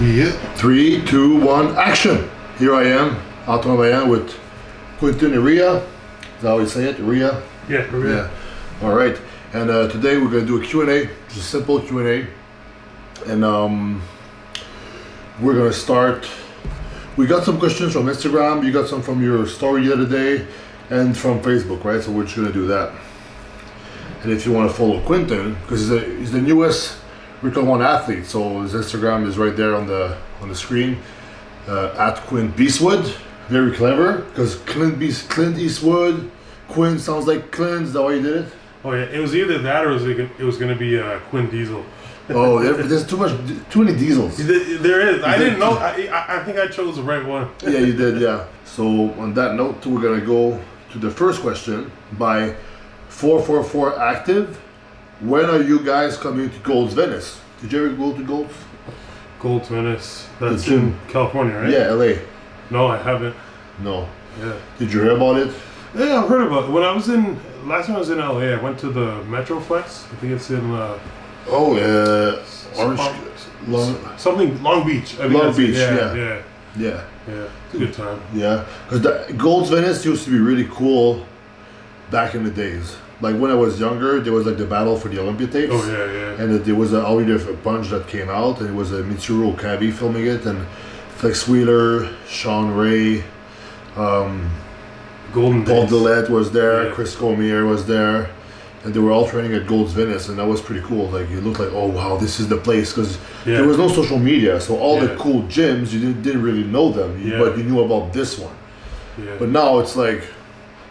Yeah. 3, 2, 1, action! Here I am, Antoine with Quinton and Ria. Is that how you say it? Ria? Yeah, Ria. Yeah. Alright, and today we're going to do a Q&A, just a simple Q&A. And we're going to start. We got some questions from Instagram, you got some from your story the other day, and from Facebook, right? So we're just going to do that. And if you want to follow Quinton, because he's the newest Recon 1 athlete, so his Instagram is right there on the screen, at Quint Beastwood. Very clever, because Clint Eastwood, Quint sounds like Clint. Is that why you did it? Oh yeah, it was either that or it was going to be Quinn Diesel. Oh, there's too many diesels. There is. I didn't know. I think I chose the right one. Yeah, you did. Yeah. So on that note, we're gonna go to the first question by 444 Active. When are you guys coming to Gold's Venice? Did you ever go to Gold's? Gold's Venice. That's in California, right? Yeah, LA. No, I haven't. No. Yeah. Did you hear about it? Yeah, I've heard about it. When I was last time I was in LA, I went to the Metroflex. I think it's in Orange. Long Beach. I think Long Beach. Yeah. It's a good time. Yeah, because Gold's Venice used to be really cool back in the days. Like when I was younger, there was like the battle for the Olympia tapes. Oh yeah. And there was already a bunch that came out, and it was a Mitsuru Okabe filming it, and Flex Wheeler, Sean Ray, Golden Paul Days. Dillette was there, Yeah. Chris Cormier was there, and they were all training at Gold's Venice, and that was pretty cool. Like it looked like, oh wow, this is the place, because there was no social media, so all the cool gyms you didn't really know them, but you knew about this one. Yeah. But now it's like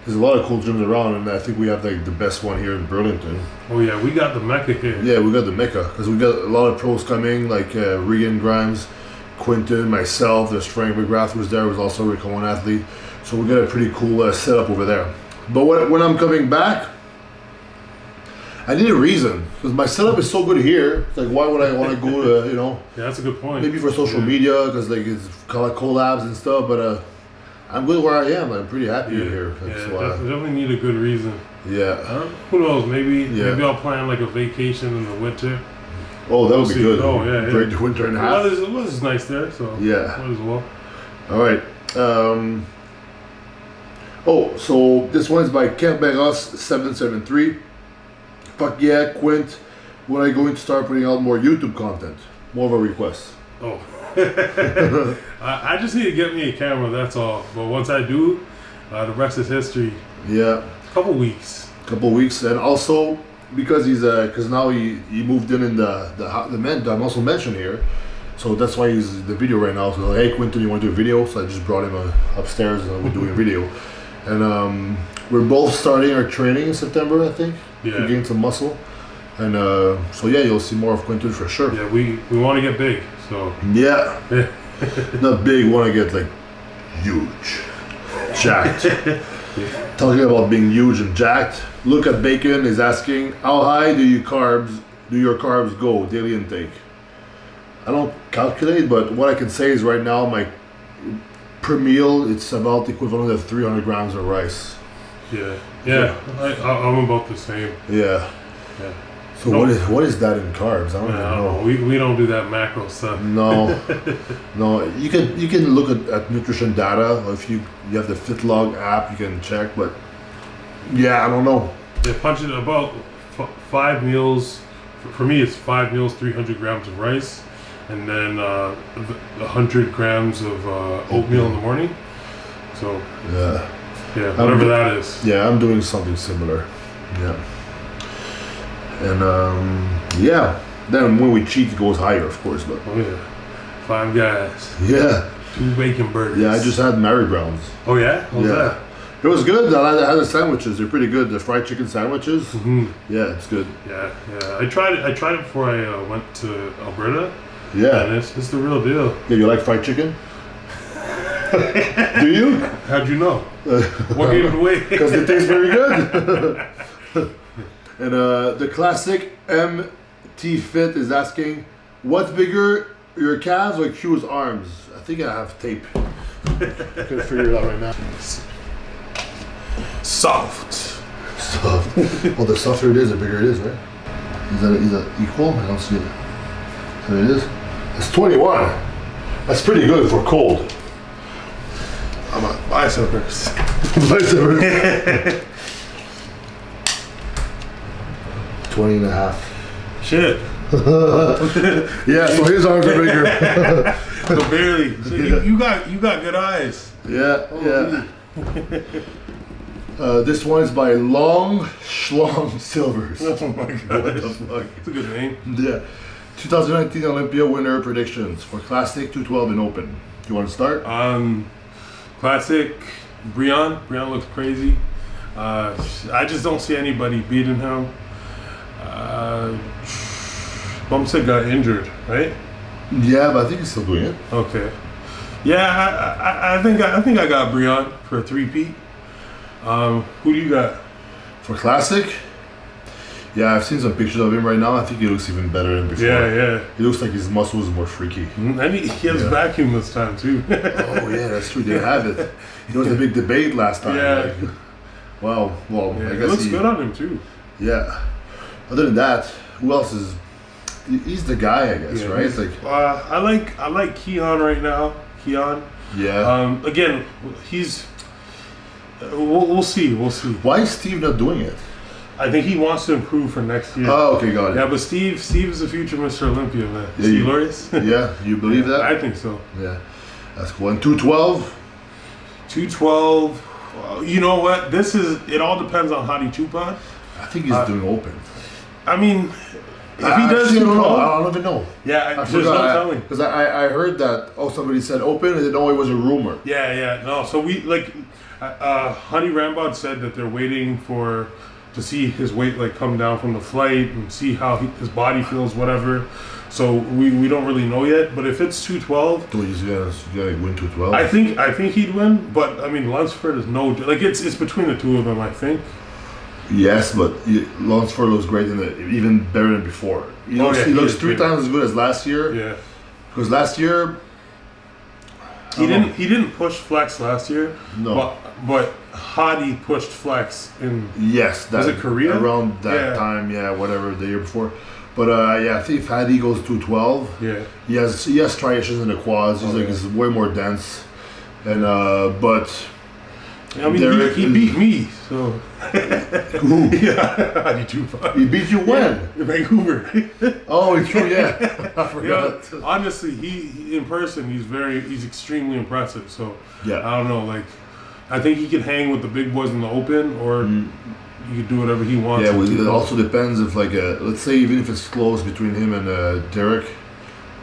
there's a lot of cool gyms around, and I think we have like the best one here in Burlington. Oh yeah, we got the Mecca here. Yeah, we got the Mecca, because we got a lot of pros coming, like Regan Grimes, Quinton, myself. There's Frank McGrath was there, was also a Recon 1 athlete. So we got a pretty cool setup over there. But when I'm coming back, I need a reason, because my setup is so good here. It's like, why would I want to go to, Yeah, that's a good point. maybe for social media, because like it's collabs and stuff, but I'm good where I am. I'm pretty happy here. Definitely need a good reason. Yeah. Who knows? Maybe I'll plan like a vacation in the winter. Oh, that would be good. Oh yeah. Break the winter in half. The weather's nice there, so might as well. All right. So this one is by Kerberos773. Fuck yeah, Quint. When are you going to start putting out more YouTube content? More of a request. Oh. I just need to get me a camera, that's all. But once I do, the rest is history. Yeah. Couple weeks, and also because because now he moved in the muscle mention here, so that's why he's in the video right now. So like, hey Quinton, you want to do a video? So I just brought him upstairs and we're doing a video, and we're both starting our training in September, I think. Yeah. To gain some muscle, and so yeah, you'll see more of Quinton for sure. Yeah, we want to get big, so yeah. Not big, want to get like huge, jacked. Talking about being huge and jacked. Look at Bacon is asking, how high do your carbs go daily intake? I don't calculate, but what I can say is right now my per meal it's about the equivalent of 300 grams of rice. Yeah. I'm about the same. Yeah. So what is that in carbs? I don't even know. We don't do that macro stuff. No. You can look at nutrition data. If you have the FitLog app, you can check. But yeah, I don't know. They punch it about 5 meals. For me, it's 5 meals, 300 grams of rice, and then 100 grams of oatmeal in the morning. So whatever that is. Yeah, I'm doing something similar. Yeah. And then when we cheat, it goes higher, of course. But 5 guys. Yeah. 2 bacon burgers. Yeah, I just had Mary Brown's. Oh yeah? How's that? It was good. I had the sandwiches. They're pretty good. The fried chicken sandwiches. Mm-hmm. Yeah, it's good. Yeah. I tried it before I went to Alberta. Yeah. And it's the real deal. Yeah, you like fried chicken? Do you? How'd you know? What gave it away? Because it tastes very good. And the classic MT Fit is asking, what's bigger, your calves or Q's arms? I think I have tape. I can figure it out right now. Soft. Well, the softer it is, the bigger it is, right? Is that equal? I don't see it. So it is. It's 21. That's pretty good for cold. I'm a biceps. Biceps. 20 and a half. Shit. Yeah, so his arms are bigger. So barely. So you got good eyes. Yeah, yeah. This one is by Long Schlong Silvers. Oh my god. What the fuck? It's a good name. Yeah. 2019 Olympia winner predictions for Classic, 212, and Open. You want to start? Classic, Brian. Brian looks crazy. I just don't see anybody beating him. Bumstead got injured, right? Yeah, but I think he's still doing it. Okay. Yeah, I think I got Brian for a 3-peat. Who do you got? For Classic? Yeah, I've seen some pictures of him right now. I think he looks even better than before. Yeah. He looks like his muscles more freaky. And he has vacuum this time too. Oh yeah, that's true. They have it. There was a big debate last time. Yeah. Like, well, Yeah, I it guess looks good on him too. Yeah. Other than that, who else is? He's the guy, I guess, right? It's like I like Keon right now. Keon. yeah. Again, he's. We'll see. Why is Steve not doing it? I think he wants to improve for next year. Oh, okay, got it. Yeah, but Steve is the future Mr. Olympia, man. Yeah, Is he glorious? Yeah, you believe that? I think so. Yeah, that's cool. And 212. 212. You know what? It all depends on Hadi Chupan. I think he's doing Open. I mean, if he does Actually, I don't know. 212, I don't even know. yeah, I there's no forgot telling. because I heard that somebody said Open and then it was a rumor. Yeah, no. So we Honey Rambod said that they're waiting to see his weight come down from the flight and see how his body feels, whatever. So we don't really know yet. But if it's 212, So he's gonna win 212. I think he'd win. But I mean, Lunsford is no it's between the two of them. I think. Yes, but Lunsford looks great even better than before. He looks three times as good as last year. Yeah. Because last year He didn't push Flex last year. No. But Hadi pushed Flex in. Yes, Was it Korea? Around that time, whatever the year before. But I think if Hadi goes 212, he has striations in the quads. He's way more dense, and but. I mean, he beat me, so. Who? Yeah, Hadi Chupan. He beat you when? In Vancouver. Oh, it's true. Yeah, I forgot. Honestly, he in person, he's extremely impressive. So yeah, I don't know, I think he can hang with the big boys in the Open, or he could do whatever he wants. Yeah, it also depends if let's say even if it's close between him and Derek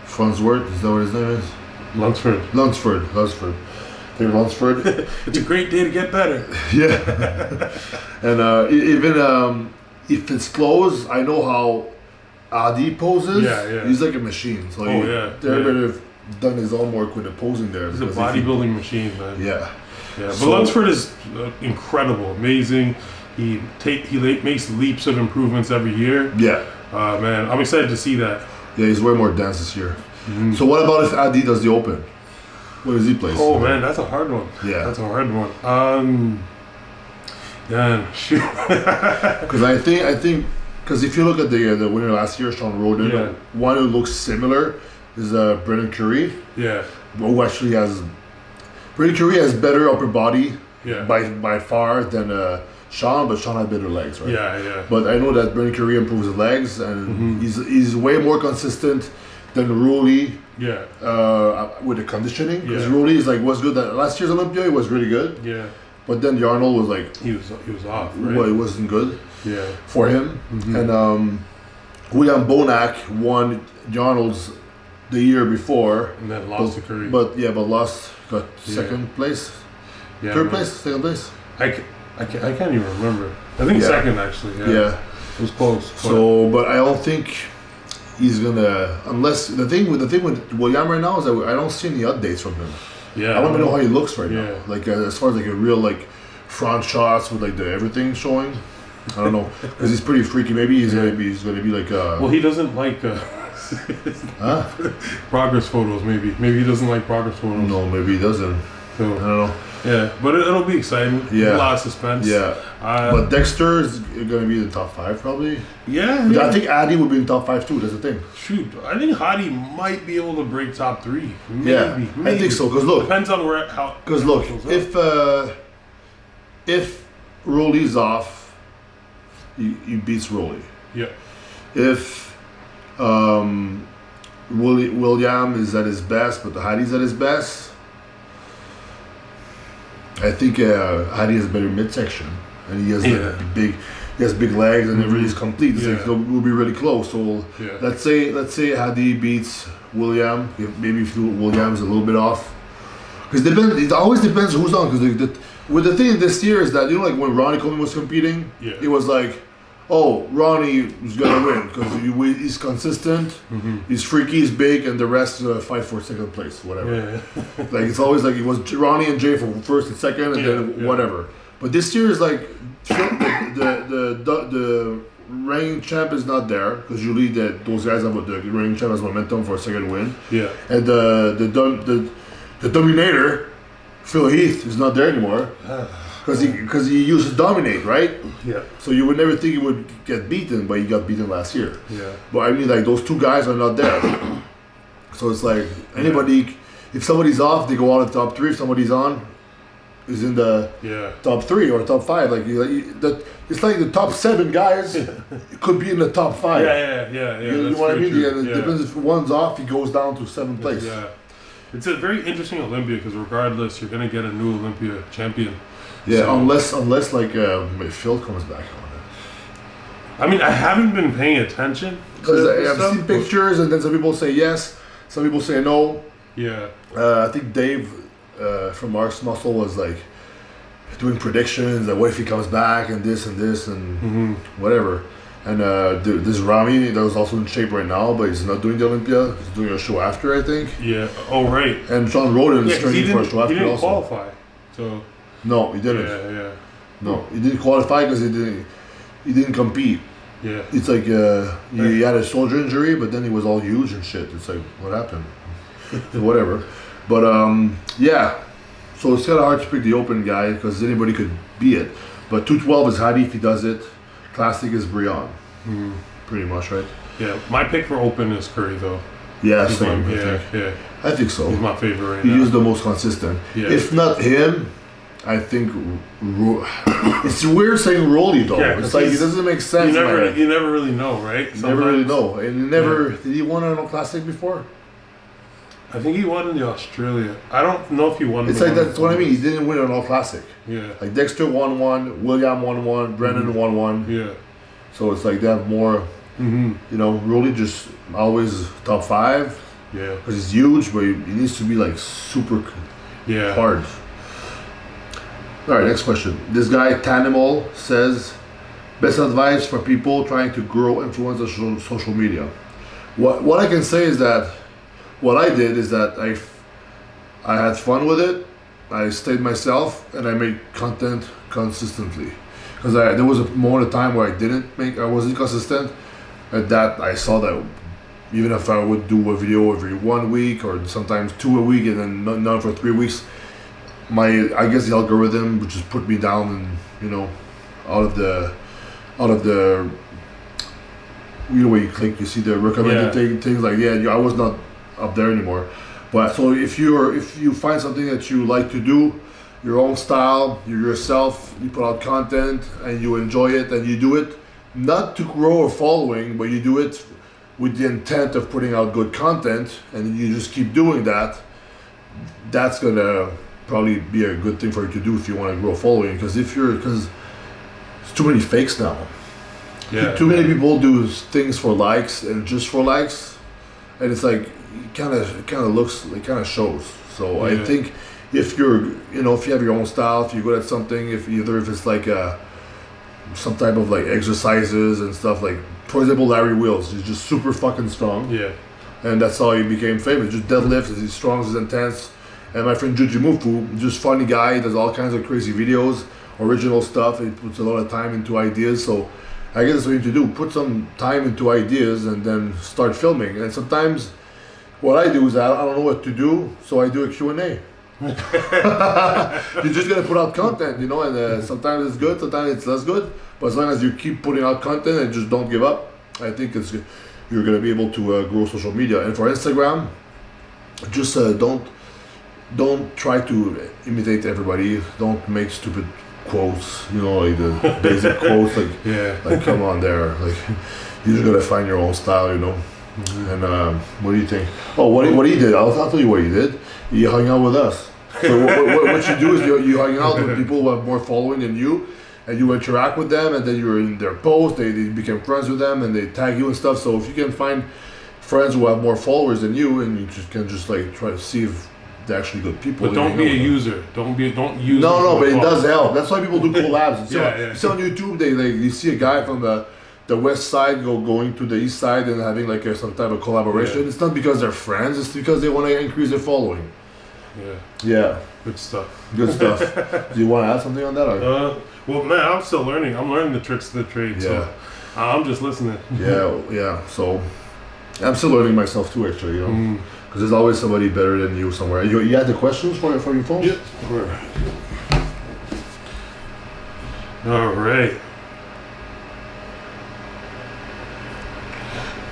Farnsworth, is that what his name is? Lunsford. Lunsford. It's a great day to get better. Yeah, and even if it's close, I know how Adi poses. Yeah. He's like a machine. So Derek better have done his own work with the posing there. He's a bodybuilding machine, man. Yeah. But Lunsford is incredible, amazing. He makes leaps of improvements every year. Yeah. Man, I'm excited to see that. Yeah, he's way more dense this year. Mm-hmm. So what about if Adi does the Open? Where does he place? Oh man, that's a hard one. Yeah, that's a hard one. Shoot. Because I think because if you look at the winner last year, Sean Roden, one who looks similar is Brendan Curry. Yeah. Who actually has Brendan Curry has better upper body. Yeah. By far than Sean, but Sean had better legs, right? Yeah. But I know that Brendan Curry improves his legs, and he's way more consistent than Rulli. Yeah. With the conditioning, because Rulli was good at last year's Olympia. He was really good. Yeah. But then the Arnold was he was off. Right? Well, it wasn't good. Yeah. For him, and William Bonac won the Arnold's the year before, and then lost to Curry. But got second place. Yeah, Third place, second place. I can't even remember. I think second actually. Yeah. It was close. So, but I don't think he's gonna, unless the thing with William right now is that I don't see any updates from him. Yeah. I don't even know how he looks right now. As far as a real front shots with the everything showing. I don't know, because he's pretty freaky. Maybe he's gonna be like. Well, he doesn't like. Progress photos, maybe. Maybe he doesn't like progress photos. No, maybe he doesn't. So, I don't know. Yeah, but it'll be exciting. Yeah. A lot of suspense. Yeah. But Dexter is going to be in the top 5 probably. Yeah. But I think Addy would be in top 5 too. That's the thing. Shoot, I think Hadi might be able to break top 3. Maybe. Yeah, I think so. Because look, depends on where how. Because look, if Rolly's off, he beats Rolly. Yeah. If William is at his best, but the Hadi's at his best, I think Hadi has a better midsection, and he has big legs, and everything is complete. So it will be really close. So let's say Hadi beats William. Maybe if William's a little bit off, because it always depends who's on. Because the thing this year is that like when Ronnie Coleman was competing, it was like, oh, Ronnie is gonna win because he's consistent, he's freaky, he's big, and the rest fight for second place, whatever. Yeah. Like it's always like it was Ronnie and Jay for first and second, and then whatever. But this year is like the reigning champ is not there because usually those guys have the reigning champ has momentum for a second win. Yeah. And the dominator, Phil Heath, is not there anymore. Because he used to dominate, right? Yeah. So you would never think he would get beaten, but he got beaten last year. Yeah. But I mean, like those two guys are not there. So it's like anybody, if somebody's off, they go out of the top 3. If somebody's on, is in the top 3 or top 5. Like it's like the top 7 guys could be in the top 5. Yeah. You know what I mean? It depends if one's off, he goes down to 7th place. Yeah. It's a very interesting Olympia because regardless, you're gonna get a new Olympia champion. Yeah, so, unless like Phil comes back on it. I mean, I haven't been paying attention because I've seen pictures, and then some people say yes, some people say no. Yeah. I think Dave from Mark's Muscle was like doing predictions that what if he comes back and this and whatever. And this Rami that was also in shape right now, but he's not doing the Olympia. He's doing a show after, I think. Yeah. Oh, right. And Sean Roden is training for a show after also. He didn't qualify, so. No, he didn't. Yeah. No, he didn't qualify because he didn't compete. Yeah. It's like he had a shoulder injury, but then he was all huge and shit. It's like, what happened? Whatever. But so it's kind of hard to pick the open guy because anybody could be it. But 212 is Hadi if he does it. Classic is Brian. Pretty much, right? Yeah. My pick for open is Curry, though. Yeah, same. I think so. He's my favorite right now. He is the most consistent. Yeah. If not him, I think it's weird saying Rolly though. Yeah, it's like it doesn't make sense. You never really know, right? You never really know. And he never did he win a classic before? I think he won in the Australia. I don't know if he won. It's like that's what I mean. He didn't win an all classic. Yeah. Like Dexter won one, William won one, Brennan won one. Yeah. So it's like they have more. You know, Rolly just always top 5. Yeah. Because he's huge, but he needs to be like super hard. All right, next question. This guy, Tanimal, says, best advice for people trying to grow influence on social media. What I can say is that what I did is that I had fun with it. I stayed myself and I made content consistently. Because there was a moment of time where I wasn't consistent. At that, I saw that even if I would do a video every 1 week or sometimes 2 a week and then none for 3 weeks, I guess the algorithm would just put me down and, you know, out of the you know, where you click, you see the recommended things like I was not up there anymore. But so if you find something that you like to do, your own style, you're yourself, you put out content and you enjoy it and you do it not to grow a following, but you do it with the intent of putting out good content and you just keep doing that, that's gonna probably be a good thing for you to do if you want to grow a following. Because it's too many fakes now. Yeah. Too many people do things for likes and just for likes, and it's like it kind of shows. So I think if if you have your own style, if you're good at something, if it's like some type of like exercises and stuff, like for example Larry Wheels is just super fucking strong. Yeah. And that's how he became famous. Just deadlifts, he's strong, he's intense. And my friend Juji Mufu, just funny guy, does all kinds of crazy videos, original stuff. He puts a lot of time into ideas. So I guess that's what you need to do. Put some time into ideas and then start filming. And sometimes what I do is I don't know what to do, so I do a Q&A. You're just gonna put out content, you know, and sometimes it's good, sometimes it's less good. But as long as you keep putting out content and just don't give up, I think you're gonna be able to grow social media. And for Instagram, just don't try to imitate everybody. Don't make stupid quotes, you know, like the basic quotes. Like, like come on, there. Like, you're just gonna find your own style, you know. And what do you think? Oh, what he did? I'll tell you what he did. He hung out with us. So what you do is you hang out with people who have more following than you, and you interact with them, and then you're in their posts. They become friends with them, and they tag you and stuff. So if you can find friends who have more followers than you, and you can just like try to see if they're actually good people. But don't be a user. Don't use. No, but it does help. That's why people do collabs. So on YouTube, you see a guy from the west side going to the east side and having like some type of collaboration. It's not because they're friends. It's because they want to increase their following. Yeah. Good stuff. Good stuff. Do you want to add something on that? Or? Well, man, I'm still learning. I'm learning the tricks of the trade. So I'm just listening. Yeah. So I'm still learning myself too, actually. You know, because there's always somebody better than you somewhere. You had the questions for your phone? Yep. All right.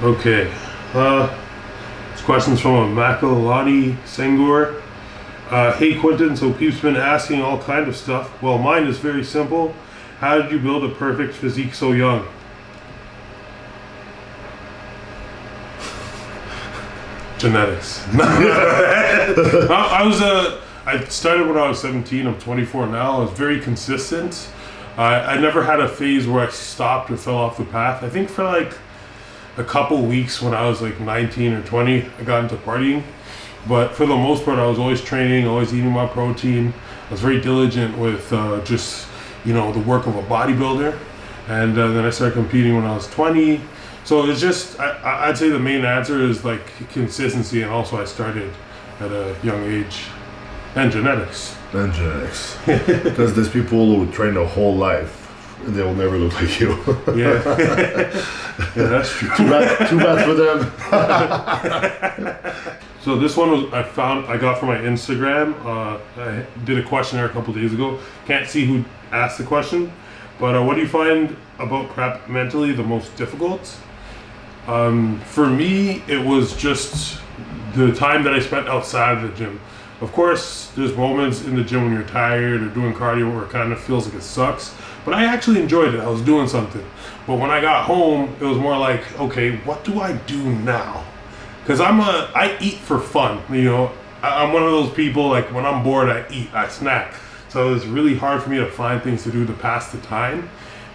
Okay. This question's from Makalati Senghor. Hey Quinton, so Peep's been asking all kind of stuff. Well, mine is very simple. How did you build a perfect physique so young? Genetics. I started when I was 17. I'm 24 now. I was very consistent. I never had a phase where I stopped or fell off the path. I think for like a couple weeks when I was like 19 or 20, I got into partying. But for the most part, I was always training, always eating my protein. I was very diligent with just, you know, the work of a bodybuilder. And then I started competing when I was 20. So it's just, I'd say the main answer is like consistency, and also I started at a young age. And genetics. Because there's people who train their whole life and they will never look like you. Yeah, that's true. Too bad for them. So this one I got from my Instagram. I did a questionnaire a couple days ago. Can't see who asked the question, but what do you find about prep mentally the most difficult? For me, it was just the time that I spent outside of the gym. Of course, there's moments in the gym when you're tired or doing cardio where it kind of feels like it sucks, but I actually enjoyed it. I was doing something. But when I got home, it was more like, okay, what do I do now? Because I eat for fun, you know. I'm one of those people, like when I'm bored, I eat, I snack. So it's really hard for me to find things to do to pass the time.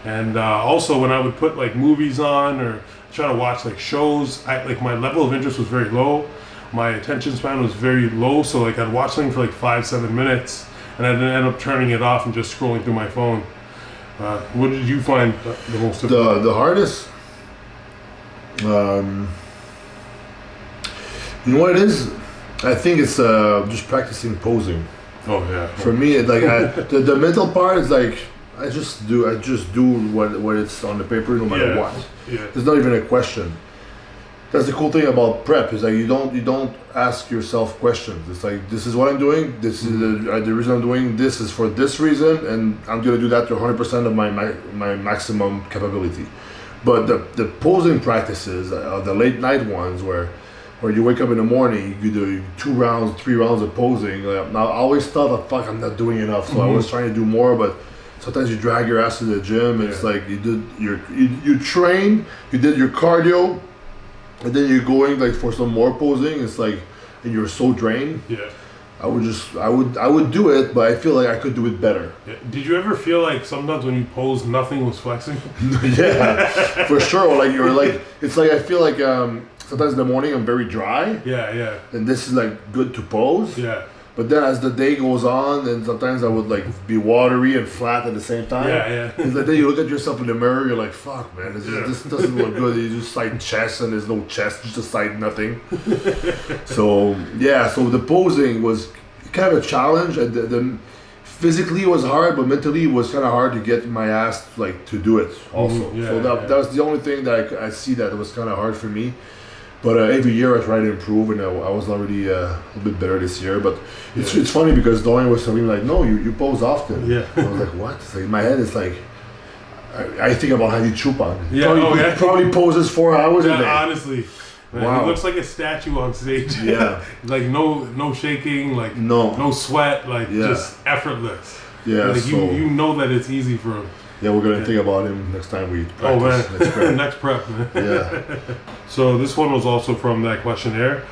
And also when I would put like movies on or try to watch like shows, like my level of interest was very low. My attention span was very low, so like I'd watch something for like 5-7 minutes and I'd end up turning it off and just scrolling through my phone. What did you find the most difficult? The hardest? You know what it is? I think it's just practicing posing. Oh yeah. For me, like the mental part is like I just do what it's on the paper no matter what. Yeah. There's not even a question. That's the cool thing about prep is like you don't ask yourself questions. It's like this is what I'm doing. This is the reason I'm doing this is for this reason, and I'm gonna do that to 100% of my maximum capability. But the posing practices, the late night ones where you wake up in the morning, you do 2 rounds, 3 rounds of posing. Now I always thought, fuck, I'm not doing enough, so I was trying to do more, but sometimes you drag your ass to the gym. And it's like you train, you did your cardio. And then you're going like for some more posing. It's like, and you're so drained. Yeah. I would do it, but I feel like I could do it better. Yeah. Did you ever feel like sometimes when you posed, nothing was flexing? Yeah, for sure. Like you're like, it's like I feel like sometimes in the morning I'm very dry. Yeah. And this is like good to pose. Yeah. But then as the day goes on, and sometimes I would like be watery and flat at the same time. Yeah. It's like then you look at yourself in the mirror, you're like, fuck, man, this doesn't look good. You just cite chest, and there's no chest, just a cite nothing. So the posing was kind of a challenge. And physically it was hard, but mentally it was kind of hard to get my ass like to do it also. So that was the only thing that I see that was kind of hard for me. But every year I try to improve, and I was already a bit better this year. But it's funny because Dorian was telling me like, no, you pose often. Yeah. I was like, what? It's like, in my head, it's like, I think about Hadi Chupan. Yeah, Probably poses 4 hours a day. Honestly. Man, wow. He looks like a statue on stage. Yeah. Like no shaking, like no sweat, like just effortless. Yeah. Like so, you know that it's easy for him. Yeah, we're gonna think about him next time we practice. Oh man, next prep. Man. Yeah. So this one was also from that questionnaire.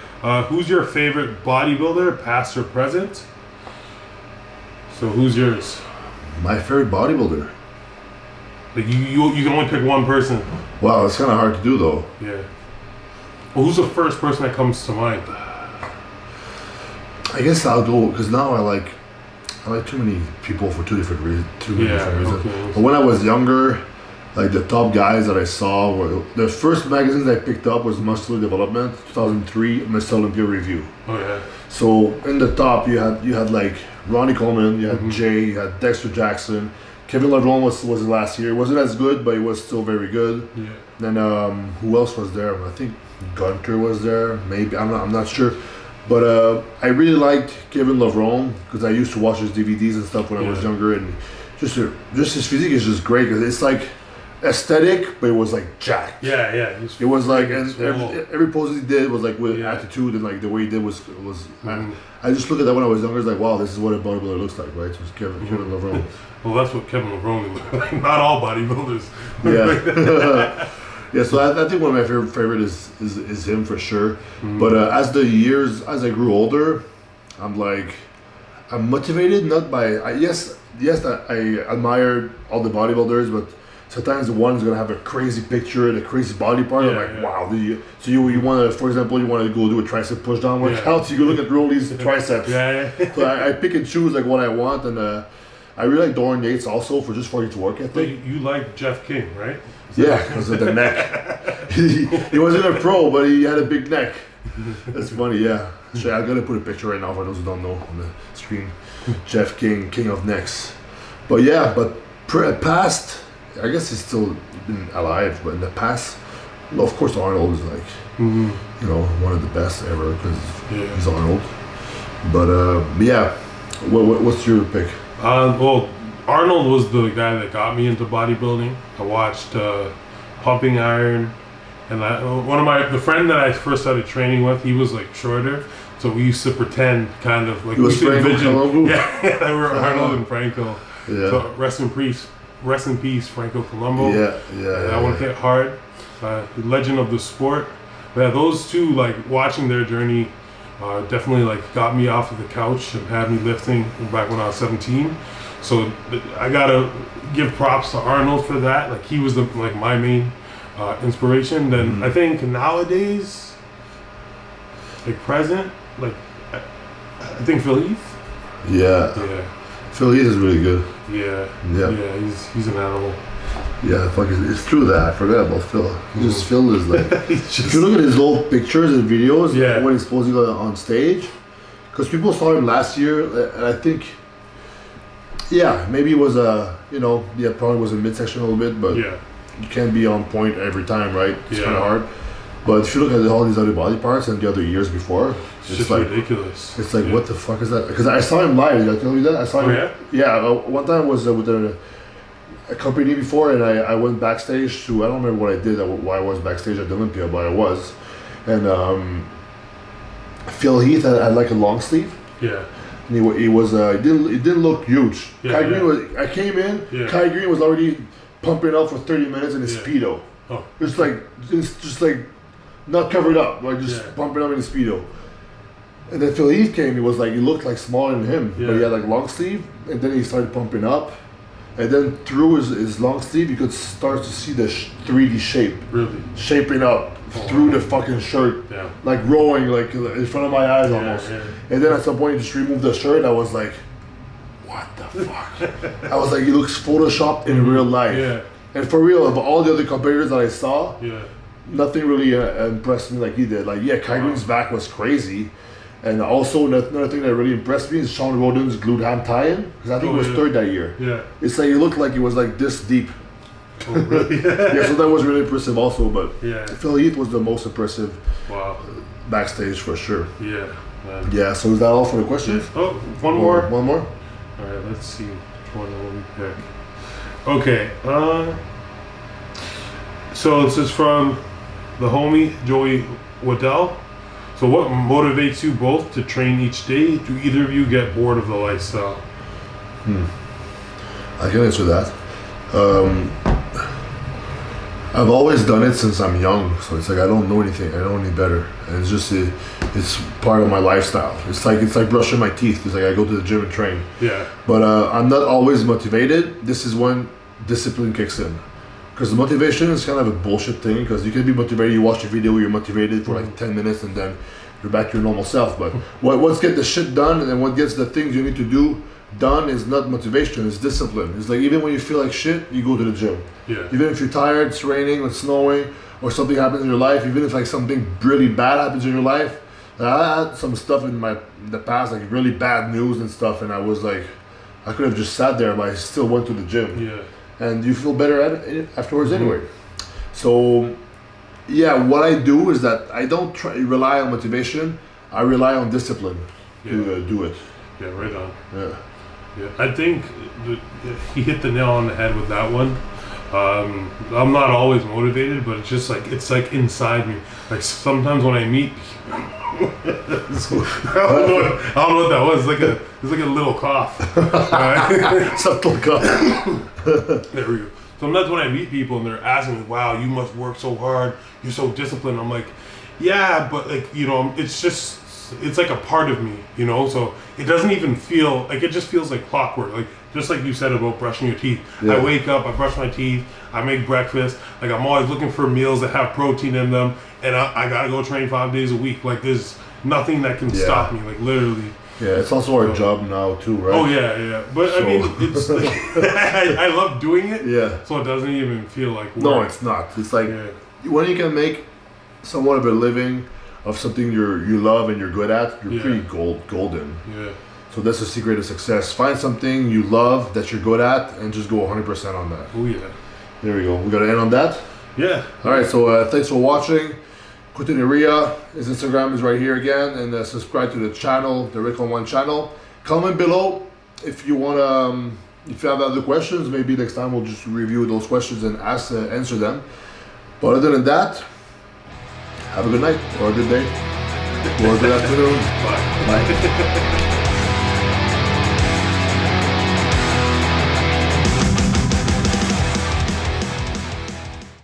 Who's your favorite bodybuilder, past or present? So who's yours? My favorite bodybuilder. Like you can only pick one person. Wow, it's kind of hard to do though. Yeah. Well, who's the first person that comes to mind? I guess I'll go because now I like too many people for two different reasons. Okay. But when I was younger, like the top guys that I saw were the first magazines I picked up was Muscular Development, 2003, Mr. Olympia Review. Oh yeah. So in the top you had like Ronnie Coleman, you had Jay, you had Dexter Jackson, Kevin LeBron was last year. It wasn't as good, but he was still very good. Yeah. Then who else was there? I think Gunter was there. Maybe I'm not sure. But I really liked Kevin LeBron because I used to watch his DVDs and stuff when I was younger, and just his physique is just great because it's like aesthetic, but it was like jacked. Yeah. It was like, and every pose he did was like with attitude, and like the way he did was. I just look at that when I was younger. It's like, wow, this is what a bodybuilder looks like, right? So it's Kevin LeBron. Well, that's what Kevin LeBron is like. Not all bodybuilders. Yeah. Yeah, so I think one of my favorite is him for sure. But as I grew older, I'm motivated not by yes I admire all the bodybuilders, but sometimes one's gonna have a crazy picture and a crazy body part. I'm like, wow. So you want to, for example, you want to go do a tricep push down workout. So you go look at Rolly's triceps. So I pick and choose like what I want, and I really like Dorian Yates also for his work ethic. But you like Jeff King, right? Yeah, because of the neck. He wasn't a pro, but he had a big neck. That's funny, yeah. So I'm gonna put a picture right now for those who don't know on the screen. Jeff King, king of necks. But yeah, past, I guess he's still been alive, but in the past, of course Arnold is like, one of the best ever because he's Arnold. But yeah, what's your pick? Well, Arnold was the guy that got me into bodybuilding. I watched Pumping Iron, and the friend that I first started training with, he was like shorter, so we used to pretend kind of like we used to envision. Yeah, they were Arnold and Franco. Yeah. So rest in peace, Franco Colombo. Yeah. That one hit hard. The legend of the sport. But yeah, those two, like watching their journey, definitely like got me off of the couch and had me lifting back when I was 17. So I gotta give props to Arnold for that. Like he was my main inspiration. Then I think nowadays, like present, like I think Phil Heath. Yeah. Phil Heath is really good. Yeah. He's an animal. Yeah, it's true that I forgot about Phil. Phil is like, if you look at his old pictures and videos when he's posing on stage, because people saw him last year, and I think. Yeah, maybe it was probably was a midsection a little bit, but you can't be on point every time, right? It's kind of hard. But if you look at all these other body parts and the other years before, it's just like ridiculous. It's like, what the fuck is that? Because I saw him live. Did I tell you that? I saw him. Yeah, one time I was with a company before, and I went backstage to, I don't remember what I did, why I was backstage at Olympia, but I was. And Phil Heath had like a long sleeve. Yeah. And he didn't look huge. Kai Green I came in, Kai Green was already pumping up for 30 minutes in his Speedo. Oh. It's just like not covered up, like just pumping up in his Speedo. And then Phil Heath came, he looked like smaller than him, but he had like long sleeve, and then he started pumping up. And then through his long sleeve, you could start to see the 3D shape. Really? Shaping up through the fucking shirt. Yeah. Like growing, like in front of my eyes almost. Yeah. And then at some point, he just removed the shirt. I was like, what the fuck? I was like, he looks photoshopped in real life. Yeah. And for real, of all the other competitors that I saw, Yeah. nothing really impressed me like he did. Like, yeah, Kai Green's back was crazy. And also, another thing that really impressed me is Sean Roden's glute ham tie-in. Because I think he was third that year. Yeah. It's like, it looked like he was like this deep. Oh, really? Yeah, so that was really impressive also, but Yeah. Phil Heath was the most impressive Wow. backstage for sure. Yeah. Man. Yeah, so is that all for the questions? Oh, one more. One more? All right, let's see which one will we pick. Okay. So this is from the homie Joey Waddell. So what motivates you both to train each day? Do either of you get bored of the lifestyle? I can answer that. I've always done it since I'm young, so it's like I don't know anything. I don't know any better, and it's just it's part of my lifestyle. It's like brushing my teeth. It's like I go to the gym and train. Yeah. But I'm not always motivated. This is when discipline kicks in, because the motivation is kind of a bullshit thing. Because you can be motivated, you watch a video, you're motivated for like 10 minutes, and then you're back to your normal self. But what's get the shit done, and then what gets the things you need to do done is not motivation, it's discipline. It's like even when you feel like shit, you go to the gym. Yeah. Even if you're tired, it's raining, it's snowing, or something happens in your life, even if like something really bad happens in your life. I had some stuff in the past, like really bad news and stuff, and I was like, I could have just sat there, but I still went to the gym. Yeah. And you feel better at it afterwards anyway. So yeah, what I do is that I don't rely on motivation, I rely on discipline to do it. Yeah, right on. Yeah. Yeah, I think he hit the nail on the head with that one. I'm not always motivated, but it's like inside me. Like sometimes when I meet, I don't know what that was. It's like a little cough. Subtle cough. There we go. Sometimes when I meet people and they're asking me, "Wow, you must work so hard. You're so disciplined." I'm like, "Yeah, but like it's like a part of me, so it doesn't even feel like, it just feels like clockwork, like just like you said about brushing your teeth. I wake up, I brush my teeth, I make breakfast, like I'm always looking for meals that have protein in them, and I gotta go train 5 days a week. Like there's nothing that can stop me, like literally. Yeah, it's also our job now too, right? Oh yeah, but I mean, it's like, I love doing it. Yeah. So it doesn't even feel like work. No, it's not. It's like when you can make somewhat of a living of something you love and you're good at, you're pretty golden. Yeah. So that's the secret of success. Find something you love that you're good at and just go 100% on that. Oh yeah. There we go. We gotta end on that. Yeah. All right. So thanks for watching. Quinton Area, his Instagram is right here again, and subscribe to the channel, the Rick on One channel. Comment below if you wanna, if you have other questions. Maybe next time we'll just review those questions and answer them. But other than that, have a good night, or a good day, or a good afternoon. Bye. Bye.